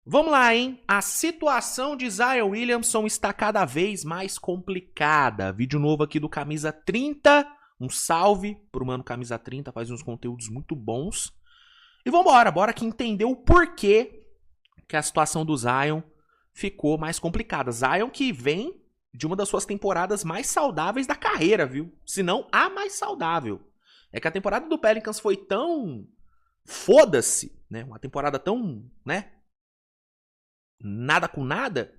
Vamos lá, hein? A situação de Zion Williamson está cada vez mais complicada. Vídeo novo aqui do Camisa 30. Um salve pro mano Camisa 30, faz uns conteúdos muito bons. E vambora, bora aqui entender o porquê que a situação do Zion ficou mais complicada. Zion que vem de uma das suas temporadas mais saudáveis da carreira, viu? Se não a mais saudável. É que a temporada do Pelicans foi tão... foda-se, né? Uma temporada tão, né? Nada com nada,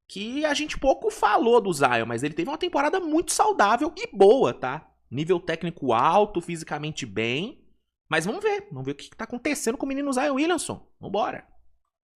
que a gente pouco falou do Zion, mas ele teve uma temporada muito saudável e boa, tá? Nível técnico alto, fisicamente bem. Mas vamos ver o que tá acontecendo com o menino Zion Williamson. Vambora.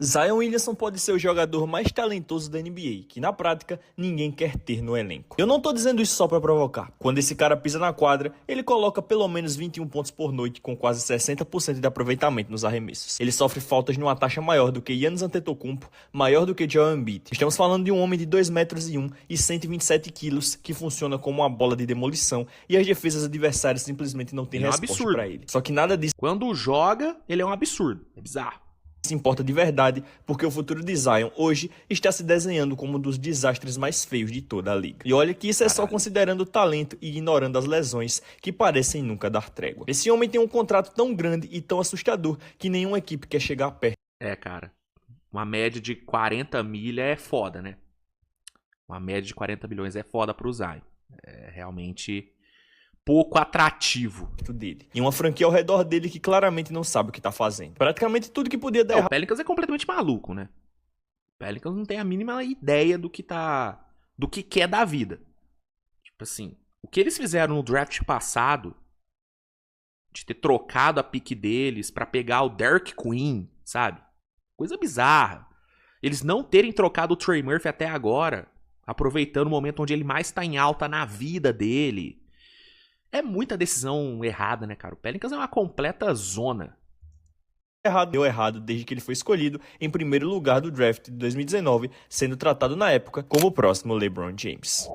Zion Williamson pode ser o jogador mais talentoso da NBA, que na prática ninguém quer ter no elenco. Eu não tô dizendo isso só pra provocar. Quando esse cara pisa na quadra, ele coloca pelo menos 21 pontos por noite com quase 60% de aproveitamento nos arremessos. Ele sofre faltas numa taxa maior do que Giannis Antetokounmpo, maior do que Joel Embiid. Estamos falando de um homem de 2 metros e 1 e 127 quilos que funciona como uma bola de demolição e as defesas adversárias simplesmente não têm resposta pra ele. Só que nada disso... Quando joga, ele é um absurdo. É bizarro. Se importa de verdade, porque o futuro de Zion hoje está se desenhando como um dos desastres mais feios de toda a liga. E olha que isso é só considerando o talento e ignorando as lesões que parecem nunca dar trégua. Esse homem tem um contrato tão grande e tão assustador que nenhuma equipe quer chegar perto. É, cara, uma média de 40 milha é foda, né? Uma média de 40 milhões é foda pro Zion. É realmente... pouco atrativo dele. E uma franquia ao redor dele que claramente não sabe o que tá fazendo. Praticamente tudo que podia dar errado. O Pelicans é completamente maluco, né? O Pelicans não tem a mínima ideia do que quer da vida. Tipo assim, o que eles fizeram no draft passado, de ter trocado a pique deles pra pegar o Derrick Queen, sabe? Coisa bizarra. Eles não terem trocado o Trey Murphy até agora, aproveitando o momento onde ele mais tá em alta na vida dele. É muita decisão errada, né, cara? O Pelicans é uma completa zona. Deu errado desde que ele foi escolhido em primeiro lugar do draft de 2019, sendo tratado na época como o próximo LeBron James.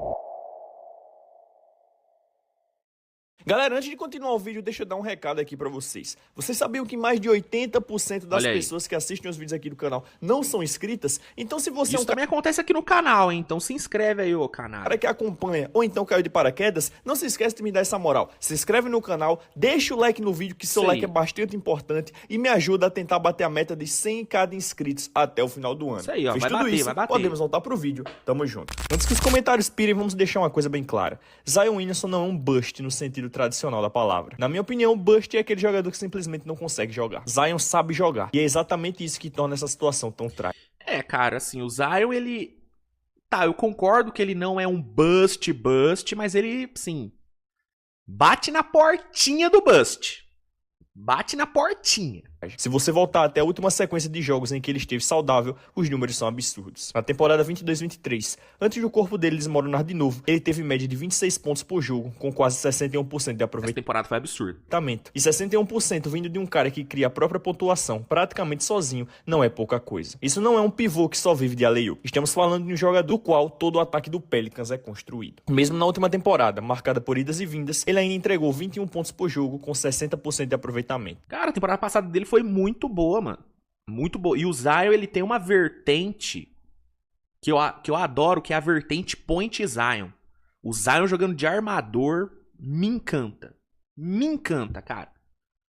Galera, antes de continuar o vídeo, deixa eu dar um recado aqui pra vocês. Vocês sabiam que mais de 80% das pessoas que assistem os vídeos aqui do canal não são inscritas? Então se você Isso também acontece aqui no canal, hein? Então se inscreve aí, ô canal. Cara que acompanha ou então caiu de paraquedas, não se esquece de me dar essa moral. Se inscreve no canal, deixa o like no vídeo, que seu like é bastante importante e me ajuda a tentar bater a meta de 100k de inscritos até o final do ano. Isso aí, ó. Fiz vai tudo bater, isso, vai bater. Podemos voltar pro vídeo. Tamo junto. Antes que os comentários pirem, vamos deixar uma coisa bem clara. Zion Williamson não é um bust no sentido tradicional da palavra. Na minha opinião, bust é aquele jogador que simplesmente não consegue jogar. Zion sabe jogar. E é exatamente isso que torna essa situação tão trágica. É, cara, assim, o Zion, ele... Tá, eu concordo que ele não é um bust, mas ele, sim, bate na portinha do bust. Bate na portinha. Se você voltar até a última sequência de jogos em que ele esteve saudável, os números são absurdos. Na temporada 22-23, antes do corpo dele desmoronar de novo, ele teve média de 26 pontos por jogo, com quase 61% de aproveitamento. Essa temporada foi absurdo. E 61% vindo de um cara que cria a própria pontuação praticamente sozinho não é pouca coisa. Isso não é um pivô que só vive de alley-oop. Estamos falando de um jogador do qual todo o ataque do Pelicans é construído. Mesmo na última temporada, marcada por idas e vindas, ele ainda entregou 21 pontos por jogo com 60% de aproveitamento. Cara, a temporada passada dele foi muito boa, mano. Muito boa. E o Zion, ele tem uma vertente que eu adoro, que é a vertente Point Zion. O Zion jogando de armador me encanta. Me encanta, cara.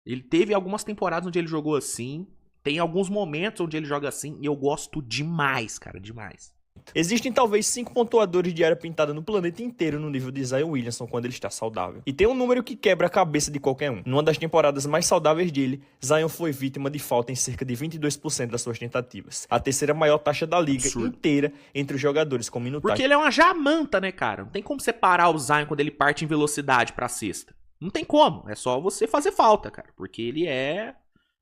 Ele teve algumas temporadas onde ele jogou assim. Tem alguns momentos onde ele joga assim. E eu gosto demais, cara. Demais. Existem talvez 5 pontuadores de área pintada no planeta inteiro no nível de Zion Williamson quando ele está saudável. E tem um número que quebra a cabeça de qualquer um. Numa das temporadas mais saudáveis dele, Zion foi vítima de falta em cerca de 22% das suas tentativas. A terceira maior taxa da liga inteira entre os jogadores com minutagem. Porque ele é uma jamanta, né, cara? Não tem como separar o Zion quando ele parte em velocidade pra cesta. Não tem como. É só você fazer falta, cara. Porque ele é...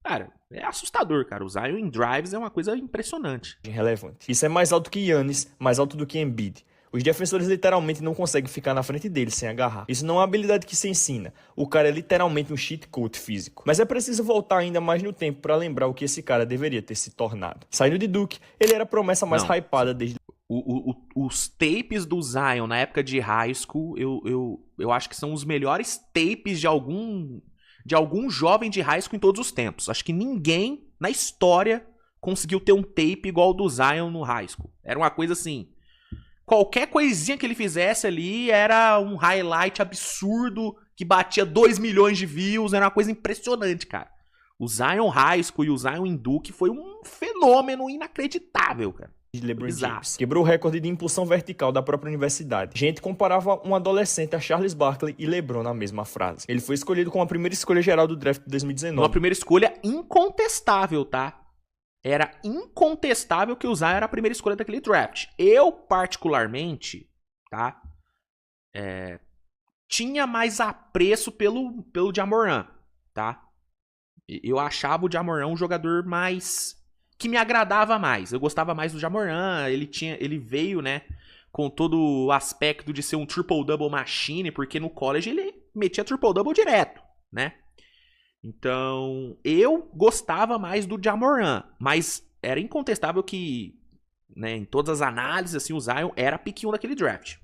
Cara, é assustador, cara. O Zion em drives é uma coisa impressionante. Relevante. Isso é mais alto que Giannis, mais alto do que Embiid. Os defensores literalmente não conseguem ficar na frente dele sem agarrar. Isso não é uma habilidade que se ensina. O cara é literalmente um cheat code físico. Mas é preciso voltar ainda mais no tempo para lembrar o que esse cara deveria ter se tornado. Saindo de Duke, ele era a promessa mais hypada desde... Os tapes do Zion na época de high school, eu acho que são os melhores tapes de algum jovem de high school em todos os tempos. Acho que ninguém na história conseguiu ter um tape igual o do Zion no high school. Era uma coisa assim, qualquer coisinha que ele fizesse ali era um highlight absurdo que batia 2 milhões de views, era uma coisa impressionante, cara. O Zion High School e o Zion em Duke foi um fenômeno inacreditável, cara. De LeBron James. Quebrou o recorde de impulsão vertical da própria universidade. Gente comparava um adolescente a Charles Barkley e LeBron na mesma frase. Ele foi escolhido como a primeira escolha geral do draft de 2019. Uma primeira escolha incontestável, tá? Era incontestável que o Zion era a primeira escolha daquele draft. Eu, particularmente, tá? Tinha mais apreço pelo Ja Morant, tá? Eu achava o Ja Morant um jogador mais... que me agradava mais. Eu gostava mais do Ja Morant. Ele veio, né, com todo o aspecto de ser um triple-double machine, porque no college ele metia triple-double direto, né? Então, eu gostava mais do Ja Morant, mas era incontestável que, né, em todas as análises, assim, o Zion era a pick 1 daquele draft.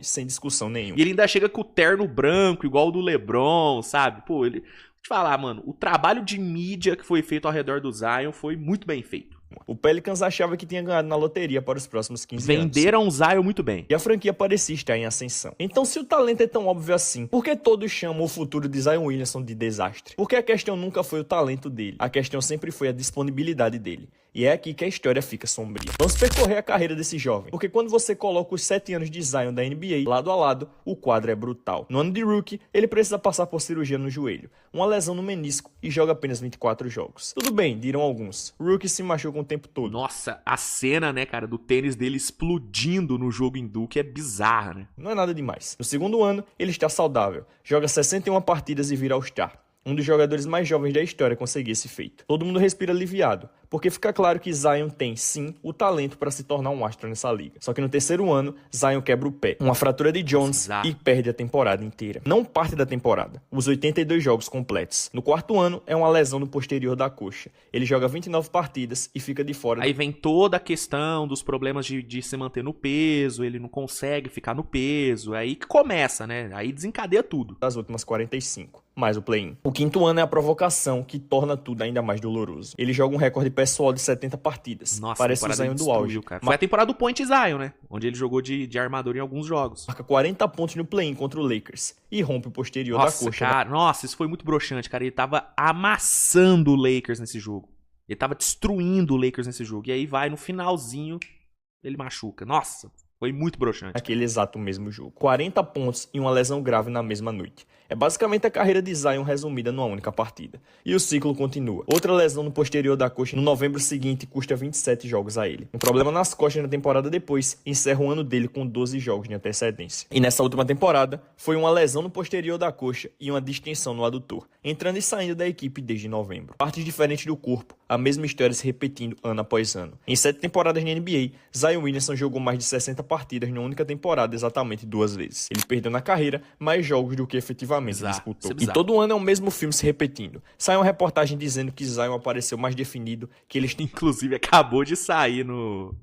Sem discussão nenhuma. E ele ainda chega com o terno branco, igual o do LeBron, sabe? Pô, ele... Vou te falar, mano, o trabalho de mídia que foi feito ao redor do Zion foi muito bem feito. O Pelicans achava que tinha ganhado na loteria para os próximos 15 anos. Venderam o Zion muito bem. E a franquia parecia estar em ascensão. Então, se o talento é tão óbvio assim, por que todos chamam o futuro de Zion Williamson de desastre? Porque a questão nunca foi o talento dele. A questão sempre foi a disponibilidade dele. E é aqui que a história fica sombria. Vamos percorrer a carreira desse jovem. Porque quando você coloca os 7 anos de Zion da NBA lado a lado, o quadro é brutal. No ano de rookie, ele precisa passar por cirurgia no joelho, uma lesão no menisco e joga apenas 24 jogos. Tudo bem, dirão alguns. Rookie se machuca o tempo todo. Nossa, a cena, né, cara, do tênis dele explodindo no jogo em Duke é bizarra, né? Não é nada demais. No segundo ano, ele está saudável. Joga 61 partidas e vira All-Star. Um dos jogadores mais jovens da história a conseguir esse feito. Todo mundo respira aliviado, porque fica claro que Zion tem, sim, o talento para se tornar um astro nessa liga. Só que no terceiro ano, Zion quebra o pé, uma fratura de Jones e perde a temporada inteira. Não parte da temporada, os 82 jogos completos. No quarto ano, é uma lesão no posterior da coxa. Ele joga 29 partidas e fica de fora. Aí vem toda a questão dos problemas de se manter no peso, ele não consegue ficar no peso, é aí que começa, né? Aí desencadeia tudo. Das últimas 45. Mais o play-in. O quinto ano é a provocação que torna tudo ainda mais doloroso. Ele joga um recorde pessoal de 70 partidas. Nossa, parece o Zion do auge. Cara. Foi a temporada do Point Zion, né? Onde ele jogou de armador em alguns jogos. Marca 40 pontos no play-in contra o Lakers e rompe o posterior da coxa. Cara, nossa, isso foi muito broxante, cara. Ele tava amassando o Lakers nesse jogo. Ele tava destruindo o Lakers nesse jogo. E aí vai no finalzinho, ele machuca. Nossa, foi muito broxante. Aquele exato mesmo jogo. 40 pontos e uma lesão grave na mesma noite. É basicamente a carreira de Zion resumida numa única partida. E o ciclo continua. Outra lesão no posterior da coxa no novembro seguinte custa 27 jogos a ele. Um problema nas costas na temporada depois encerra o ano dele com 12 jogos de antecedência. E nessa última temporada foi uma lesão no posterior da coxa e uma distensão no adutor, entrando e saindo da equipe desde novembro. Partes diferentes do corpo, a mesma história se repetindo ano após ano. Em 7 temporadas na NBA, Zion Williamson jogou mais de 60 partidas numa única temporada exatamente 2 vezes. Ele perdeu na carreira mais jogos do que efetivamente disputou. E todo ano é o mesmo filme se repetindo. Sai uma reportagem dizendo que Zion apareceu mais definido, que ele... Inclusive acabou de sair no...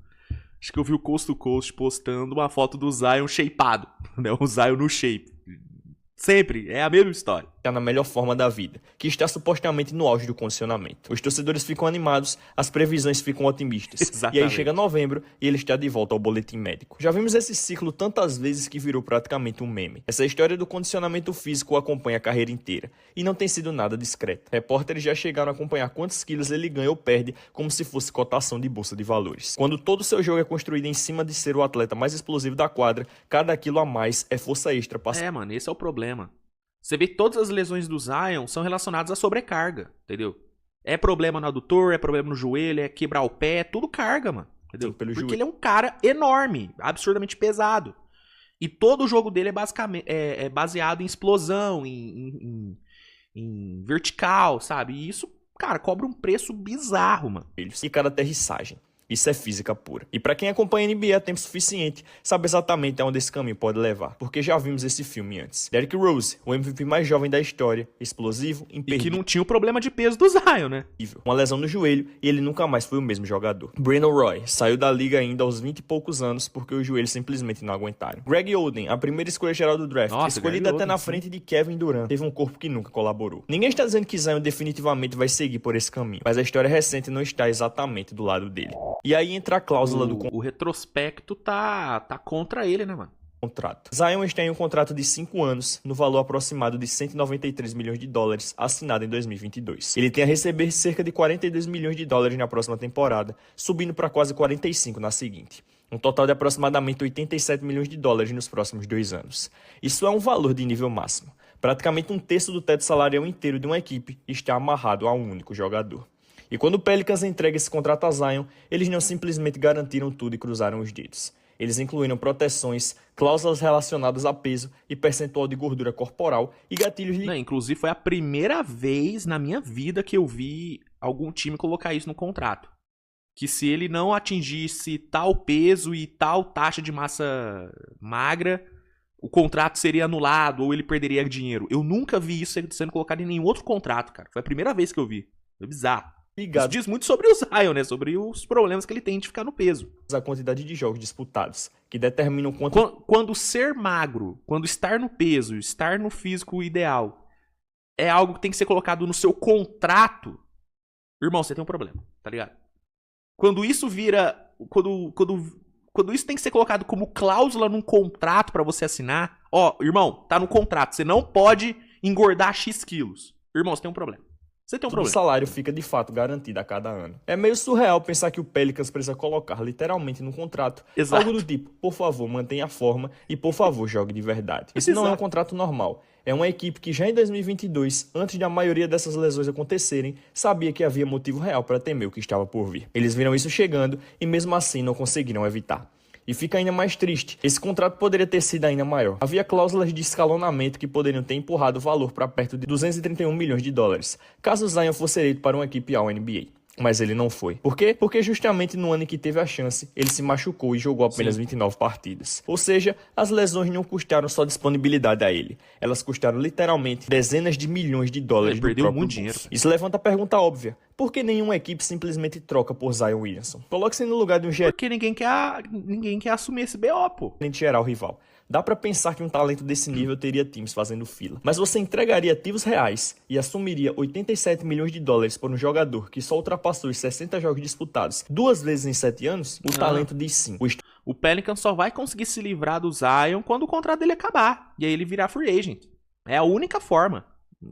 Acho que eu vi o Coast to Coast postando uma foto do Zion shapeado, né? O Zion no shape. Sempre, é a mesma história. Está na melhor forma da vida, que está supostamente no auge do condicionamento. Os torcedores ficam animados, as previsões ficam otimistas. Exatamente. E aí chega novembro e ele está de volta ao boletim médico. Já vimos esse ciclo tantas vezes que virou praticamente um meme. Essa história do condicionamento físico o acompanha a carreira inteira e não tem sido nada discreta. Repórteres já chegaram a acompanhar quantos quilos ele ganha ou perde como se fosse cotação de bolsa de valores. Quando todo o seu jogo é construído em cima de ser o atleta mais explosivo da quadra, cada quilo a mais é força extra para... mano, esse é o problema. Você vê que todas as lesões do Zion são relacionadas à sobrecarga, entendeu? É problema no adutor, é problema no joelho, é quebrar o pé, é tudo carga, mano. Entendeu? Sim, pelo Porque joelho. ele é um cara enorme, absurdamente pesado. E todo o jogo dele é, basicamente, é baseado em explosão, em vertical, sabe? E isso, cara, cobra um preço bizarro, mano. E cada aterrissagem. Isso é física pura. E para quem acompanha a NBA há tempo suficiente, sabe exatamente aonde esse caminho pode levar, porque já vimos esse filme antes. Derrick Rose, o MVP mais jovem da história, explosivo, E imperdível. que não tinha o problema de peso do Zion, né? Uma lesão no joelho e ele nunca mais foi o mesmo jogador. Brandon Roy saiu da liga ainda aos 20 e poucos anos porque os joelhos simplesmente não aguentaram. Greg Oden, a primeira escolha geral do draft, Nossa, escolhida Greg até Oden, na sim. frente de Kevin Durant, teve um corpo que nunca colaborou. Ninguém está dizendo que Zion definitivamente vai seguir por esse caminho, mas a história recente não está exatamente do lado dele. E aí entra a cláusula do O retrospecto tá contra ele, né, mano? contrato. Zion está em um contrato de 5 anos, no valor aproximado de 193 milhões de dólares, assinado em 2022. Ele tem a receber cerca de 42 milhões de dólares na próxima temporada, subindo para quase 45 na seguinte. Um total de aproximadamente 87 milhões de dólares nos próximos 2 anos. Isso é um valor de nível máximo. Praticamente um terço do teto salarial inteiro de uma equipe está amarrado a um único jogador. E quando o Pelicans entrega esse contrato a Zion, eles não simplesmente garantiram tudo e cruzaram os dedos. Eles incluíram proteções, cláusulas relacionadas a peso e percentual de gordura corporal e gatilhos Não, inclusive foi a primeira vez na minha vida que eu vi algum time colocar isso no contrato. Que se ele não atingisse tal peso e tal taxa de massa magra, o contrato seria anulado ou ele perderia dinheiro. Eu nunca vi isso sendo colocado em nenhum outro contrato, cara. Foi a primeira vez que eu vi. Foi bizarro. Isso ligados diz muito sobre o Zion, né? Sobre os problemas que ele tem de ficar no peso. à quantidade de jogos disputados, que determinam quanto Quando ser magro, quando estar no peso, estar no físico ideal, é algo que tem que ser colocado no seu contrato, irmão, você tem um problema, tá ligado? Quando isso vira. Quando isso tem que ser colocado como cláusula num contrato pra você assinar, ó, irmão, tá no contrato, você não pode engordar X quilos. Irmão, você tem um problema. Você tem um o problema. salário fica de fato garantido a cada ano. É meio surreal pensar que o Pelicans precisa colocar literalmente no contrato Exato. algo do tipo, por favor, mantenha a forma e por favor, jogue de verdade. Isso não é um Exato. contrato normal. É uma equipe que já em 2022, antes de a maioria dessas lesões acontecerem, sabia que havia motivo real para temer o que estava por vir. Eles viram isso chegando e mesmo assim não conseguiram evitar. E fica ainda mais triste, esse contrato poderia ter sido ainda maior. Havia cláusulas de escalonamento que poderiam ter empurrado o valor para perto de 231 milhões de dólares, caso Zion fosse eleito para uma equipe All-NBA. Mas ele não foi. Por quê? Porque justamente no ano em que teve a chance, ele se machucou e jogou apenas 29 partidas. Ou seja, as lesões não custaram só disponibilidade a ele. Elas custaram literalmente dezenas de milhões de dólares Ele do perdeu próprio muito bolso. dinheiro. Isso levanta a pergunta óbvia. Por que nenhuma equipe simplesmente troca por Zion Williamson? Coloque-se no lugar de um Porque ninguém quer assumir esse BO, pô. gerente geral rival. Dá pra pensar que um talento desse nível teria times fazendo fila. Mas você entregaria ativos reais e assumiria 87 milhões de dólares por um jogador que só ultrapassou os 60 jogos disputados 2 vezes em 7 anos? O talento diz sim. O Pelicans só vai conseguir se livrar do Zion quando o contrato dele acabar. E aí ele virar free agent. É a única forma.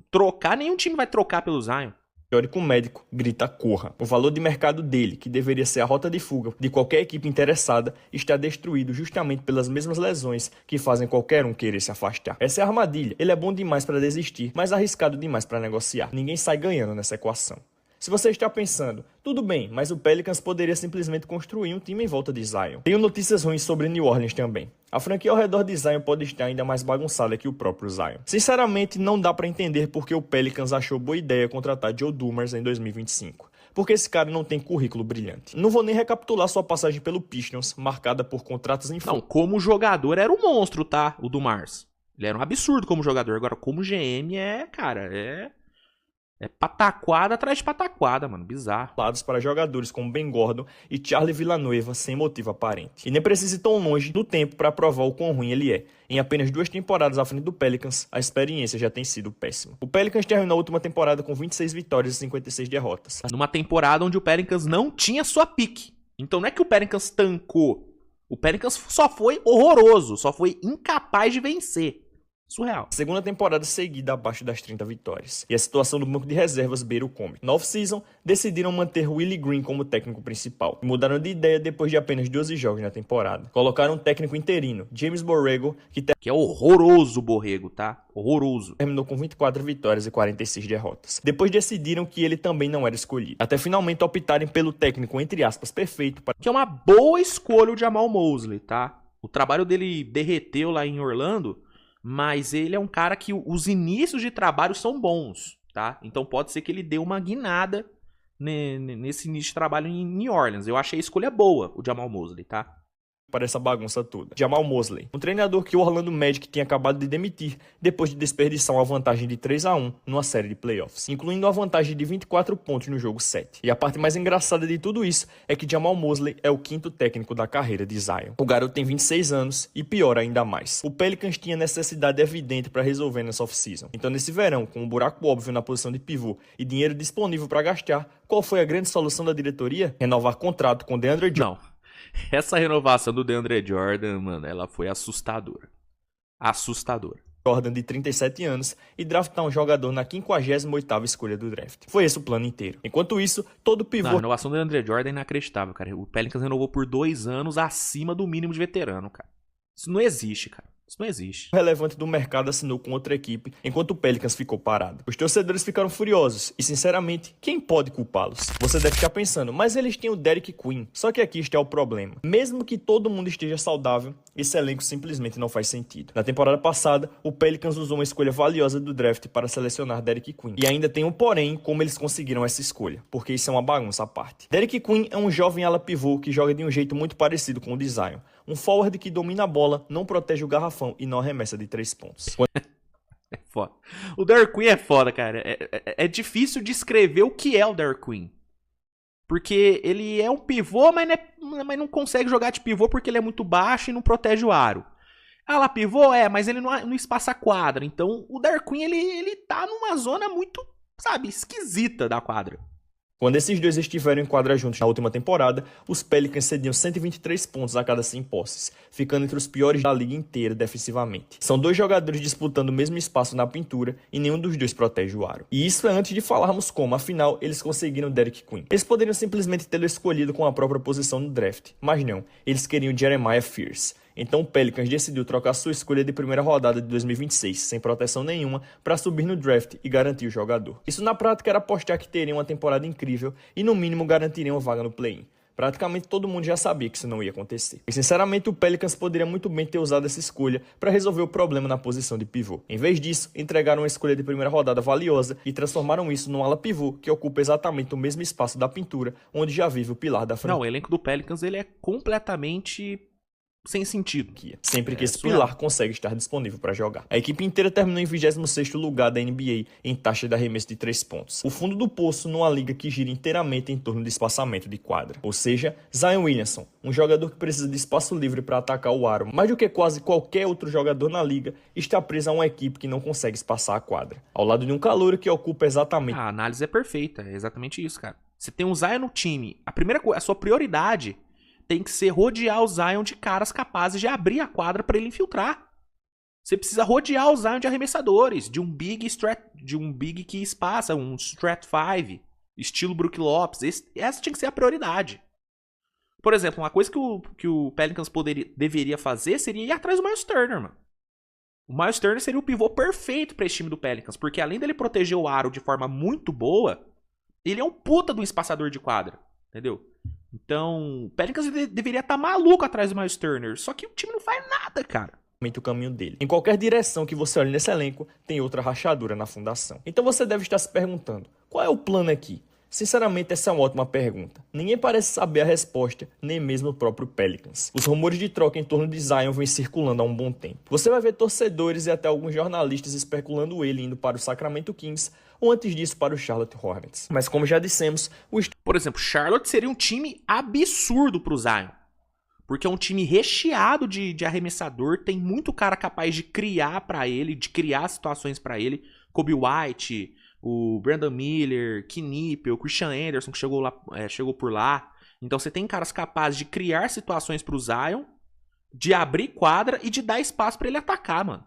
Trocar, nenhum time vai trocar pelo Zion. O teórico médico grita corra. O valor de mercado dele, que deveria ser a rota de fuga de qualquer equipe interessada, está destruído justamente pelas mesmas lesões que fazem qualquer um querer se afastar. Essa é a armadilha. Ele é bom demais para desistir, mas arriscado demais para negociar. Ninguém sai ganhando nessa equação. Se você está pensando, tudo bem, mas o Pelicans poderia simplesmente construir um time em volta de Zion. Tenho notícias ruins sobre New Orleans também. A franquia ao redor de Zion pode estar ainda mais bagunçada que o próprio Zion. Sinceramente, não dá para entender porque o Pelicans achou boa ideia contratar Joe Dumars em 2025. Porque esse cara não tem currículo brilhante. Não vou nem recapitular sua passagem pelo Pistons, marcada por contratos em Não, como jogador era um monstro, tá? O do Mars. Ele era um absurdo como jogador. Agora, como GM, é pataquada atrás de pataquada, mano. Bizarro. lados para jogadores como Ben Gordon e Charlie Villanueva sem motivo aparente. E nem precisa ir tão longe no tempo para provar o quão ruim ele é. Em apenas 2 temporadas à frente do Pelicans, a experiência já tem sido péssima. O Pelicans terminou a última temporada com 26 vitórias e 56 derrotas. Numa temporada onde o Pelicans não tinha sua pique. Então não é que o Pelicans tancou. O Pelicans só foi horroroso. Só foi incapaz de vencer. Surreal. Segunda temporada seguida abaixo das 30 vitórias. E a situação do banco de reservas beira o cômico. Na off-season, decidiram manter Willie Green como técnico principal. E mudaram de ideia depois de apenas 12 jogos na temporada. Colocaram um técnico interino, James Borrego, Que é horroroso o Borrego, tá? Horroroso. terminou com 24 vitórias e 46 derrotas. Depois decidiram que ele também não era escolhido. Até finalmente optarem pelo técnico, entre aspas, perfeito para Que é uma boa escolha o Jamal Mosley, tá? O trabalho dele derreteu lá em Orlando, mas ele é um cara que os inícios de trabalho são bons, tá? Então pode ser que ele dê uma guinada nesse início de trabalho em New Orleans. Eu achei a escolha boa, o Jamal Mosley, tá? Para essa bagunça toda. Jamal Mosley, um treinador que o Orlando Magic tinha acabado de demitir depois de desperdiçar uma vantagem de 3-1 numa série de playoffs, incluindo uma vantagem de 24 pontos no jogo 7. E a parte mais engraçada de tudo isso é que Jamal Mosley é o quinto técnico da carreira de Zion. O garoto tem 26 anos e pior ainda mais. O Pelicans tinha necessidade evidente para resolver nessa off-season. Então nesse verão, com um buraco óbvio na posição de pivô e dinheiro disponível para gastar, qual foi a grande solução da diretoria? Renovar contrato com DeAndre Jordan. Não. Essa renovação do DeAndre Jordan, mano, ela foi assustadora. Assustadora. Jordan, de 37 anos, e draftar um jogador na 58ª escolha do draft. Foi esse o plano inteiro. Enquanto isso, todo pivô... Não, a renovação do DeAndre Jordan é inacreditável, cara. O Pelicans renovou por 2 anos acima do mínimo de veterano, cara. Isso não existe, cara. Isso não existe. relevante do mercado assinou com outra equipe, enquanto o Pelicans ficou parado. Os torcedores ficaram furiosos e, sinceramente, quem pode culpá-los? Você deve estar pensando, mas eles têm o Derek Queen. Só que aqui está o problema. Mesmo que todo mundo esteja saudável, esse elenco simplesmente não faz sentido. Na temporada passada, o Pelicans usou uma escolha valiosa do draft para selecionar Derek Queen. E ainda tem um porém como eles conseguiram essa escolha, porque isso é uma bagunça à parte. Derek Queen é um jovem ala pivô que joga de um jeito muito parecido com o de Zion. Um forward que domina a bola, não protege o garrafão e não arremessa de 3 pontos. É foda. O Derek Queen é foda, cara. É difícil descrever o que é o Derek Queen. Porque ele é um pivô, mas não consegue jogar de pivô porque ele é muito baixo e não protege o aro. Ah lá, pivô mas ele não espaça a quadra. Então o Derek Queen, ele tá numa zona muito, sabe, esquisita da quadra. Quando esses dois estiveram em quadra juntos na última temporada, os Pelicans cediam 123 pontos a cada 100 posses, ficando entre os piores da liga inteira defensivamente. São dois jogadores disputando o mesmo espaço na pintura e nenhum dos dois protege o aro. E isso é antes de falarmos como, afinal, eles conseguiram Derek Queen. Eles poderiam simplesmente tê-lo escolhido com a própria posição no draft, mas não, eles queriam Jeremiah Fears. Então o Pelicans decidiu trocar sua escolha de primeira rodada de 2026, sem proteção nenhuma, para subir no draft e garantir o jogador. Isso na prática era apostar que teriam uma temporada incrível e no mínimo garantiriam uma vaga no play-in. Praticamente todo mundo já sabia que isso não ia acontecer. E sinceramente o Pelicans poderia muito bem ter usado essa escolha para resolver o problema na posição de pivô. Em vez disso, entregaram uma escolha de primeira rodada valiosa e transformaram isso num ala pivô que ocupa exatamente o mesmo espaço da pintura, onde já vive o pilar da franquia. Não, o elenco do Pelicans ele é completamente sem sentido. Sempre que esse pilar consegue estar disponível para jogar. A equipe inteira terminou em 26º lugar da NBA em taxa de arremesso de 3 pontos. O fundo do poço numa liga que gira inteiramente em torno de espaçamento de quadra. Ou seja, Zion Williamson, um jogador que precisa de espaço livre para atacar o aro, mais do que quase qualquer outro jogador na liga, está preso a uma equipe que não consegue espaçar a quadra. Ao lado de um calouro que ocupa exatamente... A análise é perfeita, é exatamente isso, cara. Você tem um Zion no time, a sua prioridade tem que ser rodear o Zion de caras capazes de abrir a quadra para ele infiltrar. Você precisa rodear o Zion de arremessadores, de um big que espaça, um strat 5, estilo Brook Lopes. Essa tinha que ser a prioridade. Por exemplo, uma coisa que o Pelicans deveria fazer seria ir atrás do Miles Turner, mano. O Miles Turner seria o pivô perfeito para esse time do Pelicans, porque além dele proteger o aro de forma muito boa, ele é um puta do espaçador de quadra, entendeu? Então, o Pelicans deveria estar maluco atrás do Miles Turner. Só que o time não faz nada, cara. O caminho dele. Em qualquer direção que você olhe nesse elenco, tem outra rachadura na fundação. Então você deve estar se perguntando, qual é o plano aqui? Sinceramente, essa é uma ótima pergunta. Ninguém parece saber a resposta, nem mesmo o próprio Pelicans. Os rumores de troca em torno de Zion vêm circulando há um bom tempo. Você vai ver torcedores e até alguns jornalistas especulando ele indo para o Sacramento Kings ou antes disso para o Charlotte Hornets. Mas como já dissemos, por exemplo, Charlotte seria um time absurdo pro Zion. Porque é um time recheado de arremessador, tem muito cara capaz de criar para ele, de criar situações para ele. Kobe White, o Brandon Miller, Knipel, o Christian Anderson que chegou por lá. Então você tem caras capazes de criar situações pro Zion, de abrir quadra e de dar espaço para ele atacar, mano.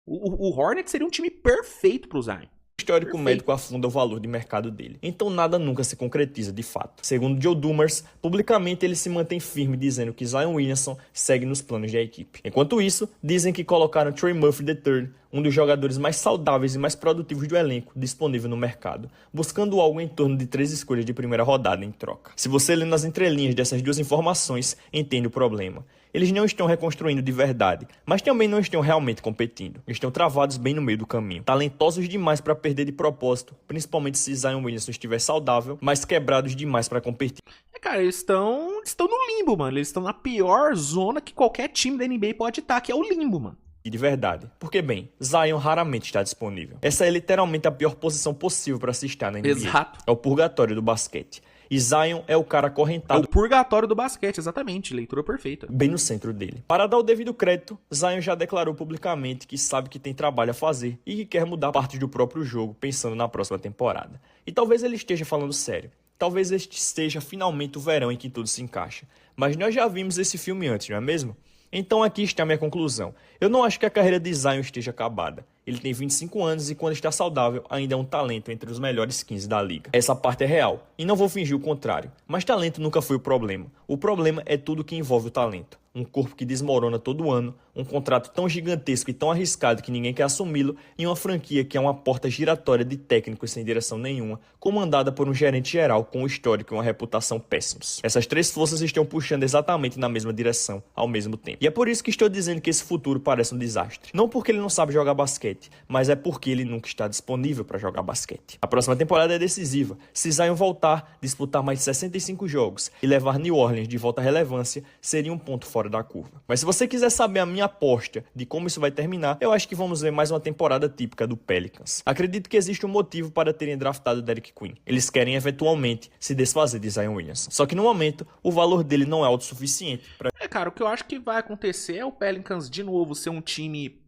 O Hornets seria um time perfeito pro Zion. O histórico médico afunda o valor de mercado dele, então nada nunca se concretiza de fato. Segundo Joe Dumars, publicamente ele se mantém firme dizendo que Zion Williamson segue nos planos da equipe. Enquanto isso, dizem que colocaram Trey Murphy III, um dos jogadores mais saudáveis e mais produtivos do elenco disponível no mercado, buscando algo em torno de 3 escolhas de primeira rodada em troca. Se você lê nas entrelinhas dessas duas informações, entende o problema. Eles não estão reconstruindo de verdade, mas também não estão realmente competindo. Estão travados bem no meio do caminho. Talentosos demais para perder de propósito, principalmente se Zion Williamson estiver saudável, mas quebrados demais para competir. Cara, eles estão no limbo, mano. Eles estão na pior zona que qualquer time da NBA pode estar, que é o limbo, mano. E de verdade. Porque, bem, Zion raramente está disponível. Essa é literalmente a pior posição possível para se estar na NBA. Exato. É o purgatório do basquete. E Zion é o cara É acorrentado o purgatório do basquete, exatamente. Leitura perfeita. bem no centro dele. Para dar o devido crédito, Zion já declarou publicamente que sabe que tem trabalho a fazer e que quer mudar parte do próprio jogo pensando na próxima temporada. E talvez ele esteja falando sério. Talvez este seja finalmente o verão em que tudo se encaixa. Mas nós já vimos esse filme antes, não é mesmo? Então aqui está a minha conclusão. Eu não acho que a carreira de Zion esteja acabada. Ele tem 25 anos e quando está saudável ainda é um talento entre os melhores 15 da liga. Essa parte é real, e não vou fingir o contrário. Mas talento nunca foi o problema. O problema é tudo que envolve o talento. Um corpo que desmorona todo ano, um contrato tão gigantesco e tão arriscado que ninguém quer assumi-lo, e uma franquia que é uma porta giratória de técnicos sem direção nenhuma, comandada por um gerente geral com um histórico e uma reputação péssimos. Essas 3 forças estão puxando exatamente na mesma direção, ao mesmo tempo. E é por isso que estou dizendo que esse futuro parece um desastre. Não porque ele não sabe jogar basquete, mas é porque ele nunca está disponível para jogar basquete. A próxima temporada é decisiva. Se Zion voltar, disputar mais de 65 jogos e levar New Orleans de volta à relevância, seria um ponto fora da curva. Mas se você quiser saber a minha aposta de como isso vai terminar, eu acho que vamos ver mais uma temporada típica do Pelicans. Acredito que existe um motivo para terem draftado Derek Queen. Eles querem eventualmente se desfazer de Zion Williamson. Só que no momento, o valor dele não é alto o suficiente para... Cara, o que eu acho que vai acontecer é o Pelicans de novo ser um time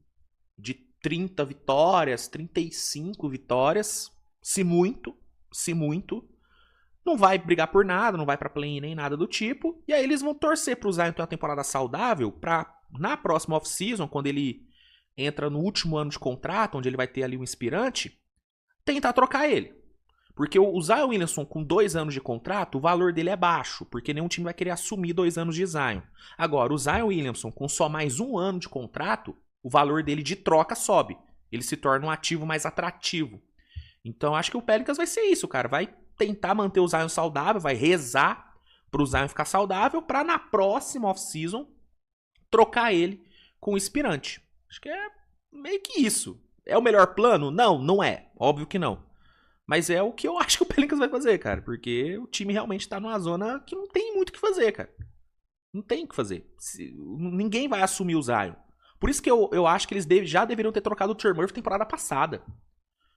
de 30 vitórias, 35 vitórias, se muito. Não vai brigar por nada, não vai pra play-in nem nada do tipo. E aí eles vão torcer pro Zion ter uma temporada saudável pra, na próxima off-season, quando ele entra no último ano de contrato, onde ele vai ter ali um inspirante, tentar trocar ele. Porque o Zion Williamson com 2 anos de contrato, o valor dele é baixo, porque nenhum time vai querer assumir 2 anos de Zion. Agora, o Zion Williamson com só mais 1 ano de contrato, o valor dele de troca sobe. Ele se torna um ativo mais atrativo. Então, acho que o Pelicans vai ser isso, cara. Vai tentar manter o Zion saudável, vai rezar pro Zion ficar saudável, pra na próxima off-season trocar ele com o inspirante. Acho que é meio que isso. É o melhor plano? Não, não é. Óbvio que não. Mas é o que eu acho que o Pelicans vai fazer, cara. Porque o time realmente tá numa zona que não tem muito o que fazer, cara. Não tem o que fazer. Ninguém vai assumir o Zion. Por isso que eu acho que eles já deveriam ter trocado o Trey Murphy temporada passada.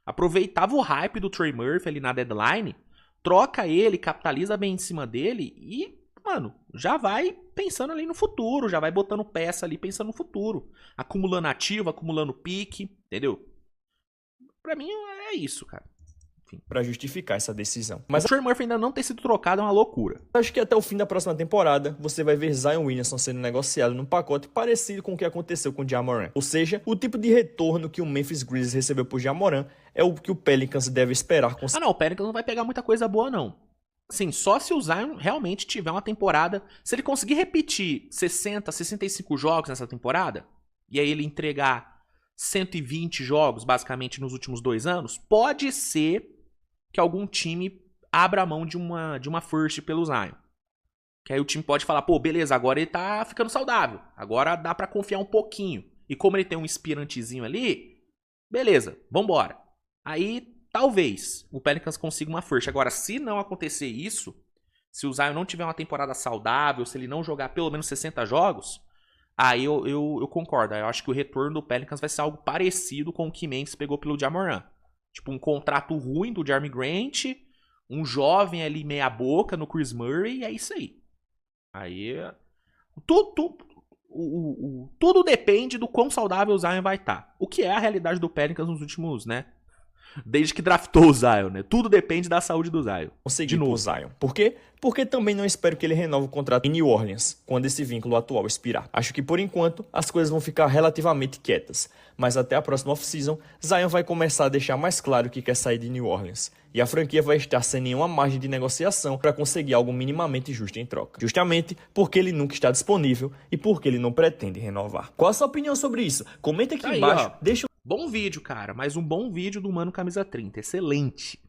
Aproveitava o hype do Trey Murphy ali na deadline, troca ele, capitaliza bem em cima dele e, mano, já vai pensando ali no futuro, já vai botando peça ali pensando no futuro. Acumulando ativo, acumulando pique, entendeu? Pra mim é isso, cara. para justificar essa decisão. Mas o Trey Murphy ainda não ter sido trocado é uma loucura. Acho que até o fim da próxima temporada, você vai ver Zion Williamson sendo negociado num pacote parecido com o que aconteceu com o Ja Morant. Ou seja, o tipo de retorno que o Memphis Grizzlies recebeu por Ja Morant é o que o Pelicans deve esperar. Não, o Pelicans não vai pegar muita coisa boa, não. Sim, só se o Zion realmente tiver uma temporada... Se ele conseguir repetir 60, 65 jogos nessa temporada, e aí ele entregar 120 jogos, basicamente, nos últimos 2 anos, pode ser que algum time abra a mão de uma first pelo Zion. Que aí o time pode falar, pô, beleza, agora ele tá ficando saudável. Agora dá pra confiar um pouquinho. E como ele tem um inspirantezinho ali, beleza, vambora. Aí, talvez, o Pelicans consiga uma first. Agora, se não acontecer isso, se o Zion não tiver uma temporada saudável, se ele não jogar pelo menos 60 jogos, aí eu concordo. Eu acho que o retorno do Pelicans vai ser algo parecido com o que Memphis pegou pelo Ja Morant. Tipo, um contrato ruim do Jeremy Grant, um jovem ali meia boca no Chris Murray, e é isso aí. Aí, tudo depende do quão saudável o Zion vai estar. O que é a realidade do Pelicans nos últimos, né? Desde que draftou o Zion, né? Tudo depende da saúde do Zion. De novo, Zion. Por quê? Porque também não espero que ele renove o contrato em New Orleans, quando esse vínculo atual expirar. Acho que por enquanto as coisas vão ficar relativamente quietas, mas até a próxima off-season, Zion vai começar a deixar mais claro que quer sair de New Orleans. E a franquia vai estar sem nenhuma margem de negociação para conseguir algo minimamente justo em troca. Justamente porque ele nunca está disponível e porque ele não pretende renovar. Qual a sua opinião sobre isso? Comenta aqui embaixo, deixa Bom vídeo, cara, mas um bom vídeo do Mano Camisa 30, excelente.